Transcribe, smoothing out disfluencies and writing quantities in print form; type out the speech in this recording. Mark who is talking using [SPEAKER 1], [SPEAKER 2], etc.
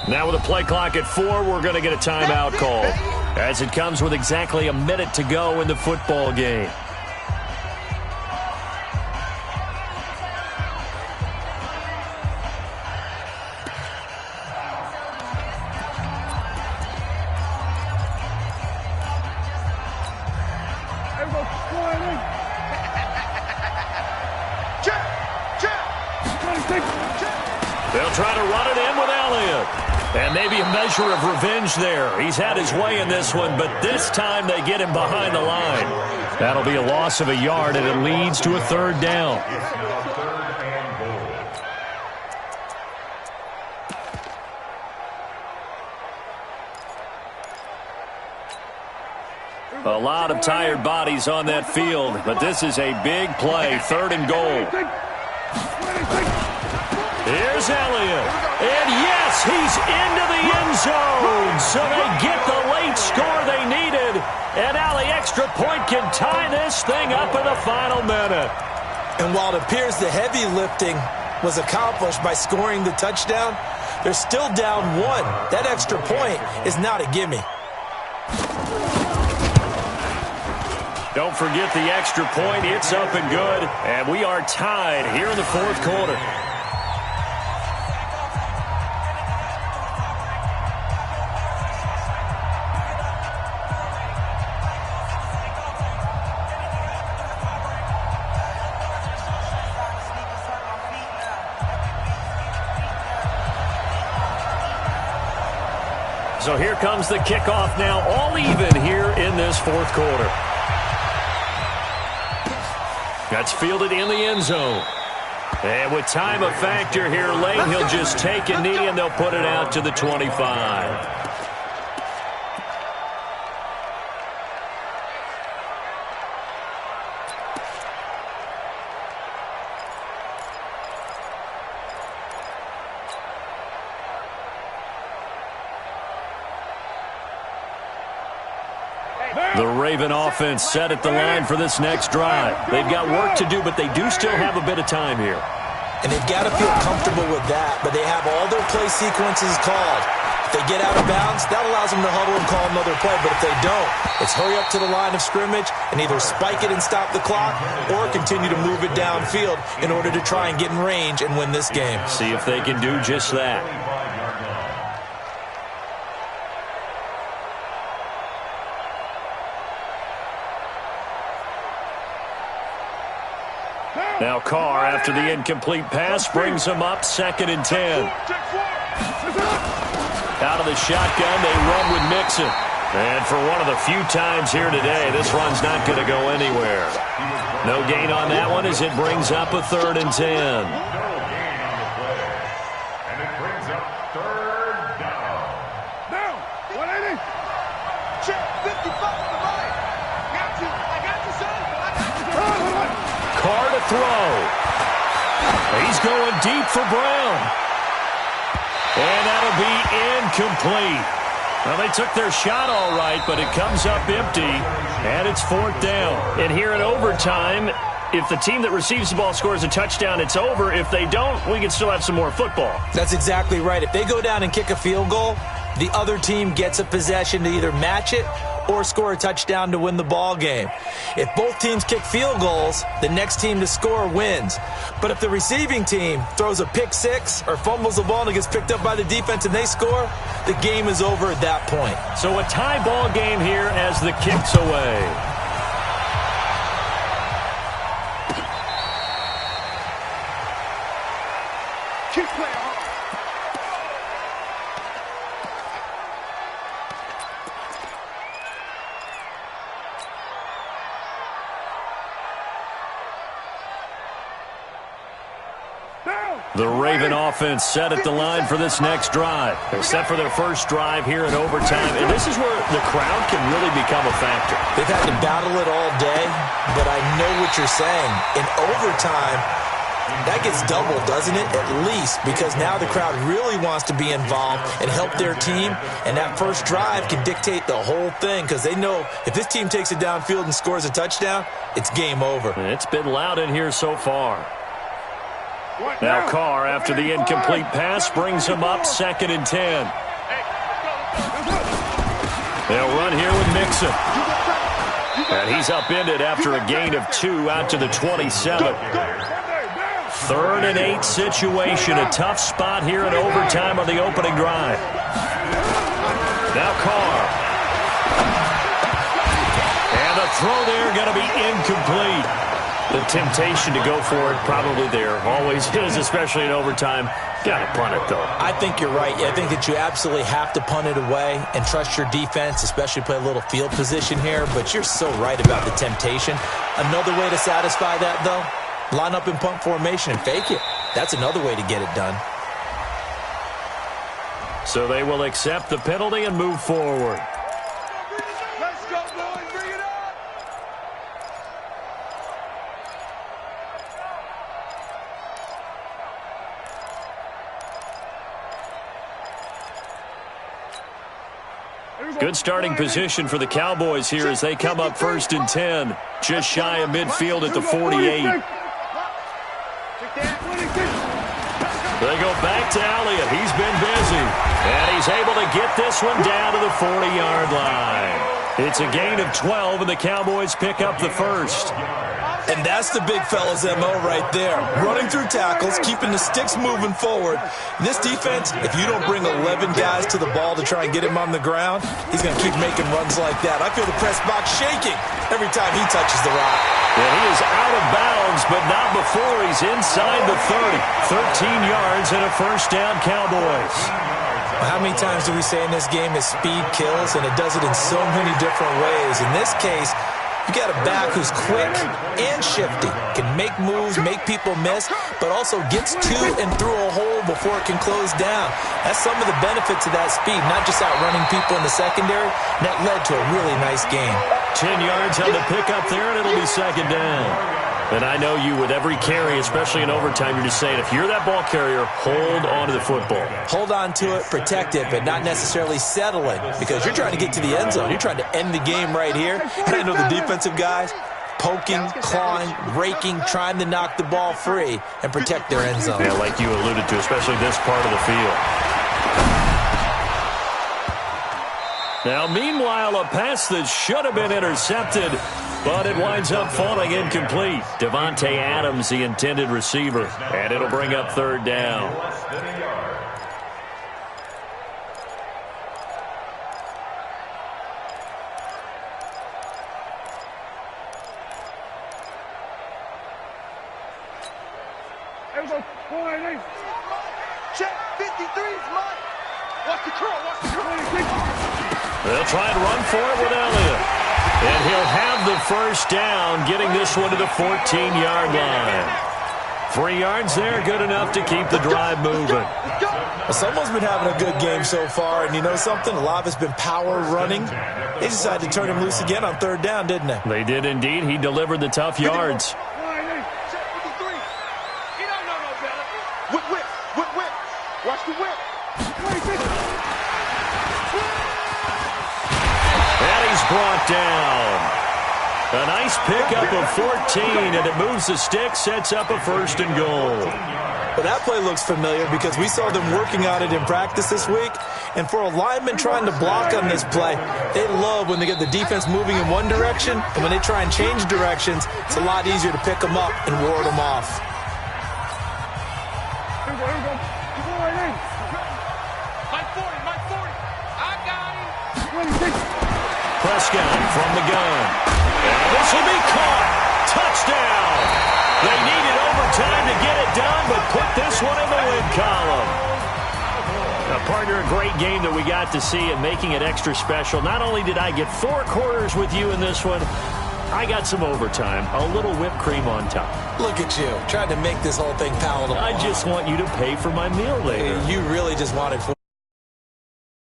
[SPEAKER 1] Now with a play clock at 4, we're going to get a timeout call, as it comes with exactly a minute to go in the football game.
[SPEAKER 2] They'll try to run it in with Elliott.
[SPEAKER 1] And maybe a measure of revenge there. He's had his way in this one, but this time they get him behind the line. That'll be a loss of a yard, and it leads to a 3rd down. A lot of tired bodies on that field, but this is a big play, 3rd and goal. Here's Elliott. And yes, he's into the end zone. So they get the late score they needed. And now the extra point can tie this thing up in the final minute.
[SPEAKER 3] And while it appears the heavy lifting was accomplished by scoring the touchdown, they're still down 1. That extra point is not a gimme.
[SPEAKER 1] Don't forget the extra point. It's up and good. And we are tied here in the 4th quarter. So here comes the kickoff now, all even here in this 4th quarter. That's fielded in the end zone. And with time a factor here late, he'll just take a knee and they'll put it out to the 25. The Raven offense set at the line for this next drive. They've got work to do, but they do still have a bit of time here.
[SPEAKER 3] And they've got to feel comfortable with that, but they have all their play sequences called. If they get out of bounds, that allows them to huddle and call another play. But if they don't, it's hurry up to the line of scrimmage and either spike it and stop the clock or continue to move it downfield in order to try and get in range and win this game.
[SPEAKER 1] See if they can do just that. Now Carr, after the incomplete pass, brings him up 2nd and 10. Out of the shotgun, they run with Mixon. And for one of the few times here today, this run's not going to go anywhere. No gain on that one as it brings up a 3rd and 10. Carr to throw. He's going deep for Brown. And that'll be incomplete. Well, they took their shot all right, but it comes up empty, and it's 4th down.
[SPEAKER 2] And here in overtime, if the team that receives the ball scores a touchdown, it's over. If they don't, we can still have some more football.
[SPEAKER 3] That's exactly right. If they go down and kick a field goal, the other team gets a possession to either match it or score a touchdown to win the ball game. If both teams kick field goals, the next team to score wins. But if the receiving team throws a pick six or fumbles the ball and it gets picked up by the defense and they score, the game is over at that point.
[SPEAKER 1] So a tie ball game here as the kick's away. The Raven offense set at the line for this next drive. They're set for their first drive here in overtime, and this is where the crowd can really become a factor.
[SPEAKER 3] They've had to battle it all day, but I know what you're saying. In overtime, that gets doubled, doesn't it? At least, because now the crowd really wants to be involved and help their team, and that first drive can dictate the whole thing because they know if this team takes it downfield and scores a touchdown, it's game over.
[SPEAKER 1] It's been loud in here so far. Now Carr, after the incomplete pass, brings him up 2nd and 10. They'll run here with Mixon. And he's upended after a gain of 2 out to the 27. 3rd and 8 situation. A tough spot here in overtime on the opening drive. Now Carr. And the throw there going to be incomplete. The temptation to go for it probably there. Always is, especially in overtime. Got to punt it, though.
[SPEAKER 3] I think you're right. I think that you absolutely have to punt it away and trust your defense, especially play a little field position here. But you're so right about the temptation. Another way to satisfy that, though, line up in punt formation and fake it. That's another way to get it done.
[SPEAKER 1] So they will accept the penalty and move forward.
[SPEAKER 4] Let's go, boys. Bring it up.
[SPEAKER 1] Good starting position for the Cowboys here as they come up 1st and 10. Just shy of midfield at the 48. They go back to Elliott. He's been busy. And he's able to get this one down to the 40-yard line. It's a gain of 12, and the Cowboys pick up the first.
[SPEAKER 3] And that's the big fella's MO right there. Running through tackles, keeping the sticks moving forward. This defense, if you don't bring 11 guys to the ball to try and get him on the ground, he's going to keep making runs like that. I feel the press box shaking every time he touches the rock.
[SPEAKER 1] And he is out of bounds, but not before he's inside the 30. 13 yards and a first down, Cowboys.
[SPEAKER 3] How many times do we say in this game that speed kills, and it does it in so many different ways? In this case, you got a back who's quick and shifty, can make moves, make people miss, but also gets to and through a hole before it can close down. That's some of the benefits of that speed, not just outrunning people in the secondary. And that led to a really nice game.
[SPEAKER 1] 10 yards on the pickup there, and it'll be 2nd down. And I know you, with every carry, especially in overtime, you're just saying, if you're that ball carrier, hold on to the football.
[SPEAKER 3] Hold on to it, protect it, but not necessarily settling, because you're trying to get to the end zone. You're trying to end the game right here. And I know the defensive guys poking, clawing, raking, trying to knock the ball free and protect their end zone.
[SPEAKER 1] Yeah, like you alluded to, especially this part of the field. Now, meanwhile, a pass that should have been intercepted, but it winds up falling incomplete. Devontae Adams, the intended receiver, and it'll bring up 3rd down.
[SPEAKER 4] Check 53's mine. Watch the curl. Watch the curl.
[SPEAKER 1] They'll try and run for it with Elliott. And he'll have the first down, getting this one to the 14-yard line. 3 yards there, good enough to keep the drive moving.
[SPEAKER 3] Well, someone's been having a good game so far, and you know something? A lot of it's been power running. They decided to turn him loose again on 3rd down, didn't they?
[SPEAKER 1] They did indeed. He delivered the tough yards.
[SPEAKER 4] Whip. Watch the whip.
[SPEAKER 1] And he's brought down. A nice pickup of 14, and it moves the stick, sets up a 1st and goal.
[SPEAKER 3] Well, that play looks familiar because we saw them working on it in practice this week. And for a lineman trying to block on this play, they love when they get the defense moving in one direction, and when they try and change directions, it's a lot easier to pick them up and ward them off.
[SPEAKER 1] Prescott from the gun. And this will be caught. Touchdown. They needed overtime to get it done, but put this one in the win column. Now, partner, a great game that we got to see and making it extra special. Not only did I get 4 quarters with you in this one, I got some overtime, a little whipped cream on top.
[SPEAKER 3] Look at you, trying to make this whole thing palatable.
[SPEAKER 1] I just want you to pay for my meal later.
[SPEAKER 3] You really just wanted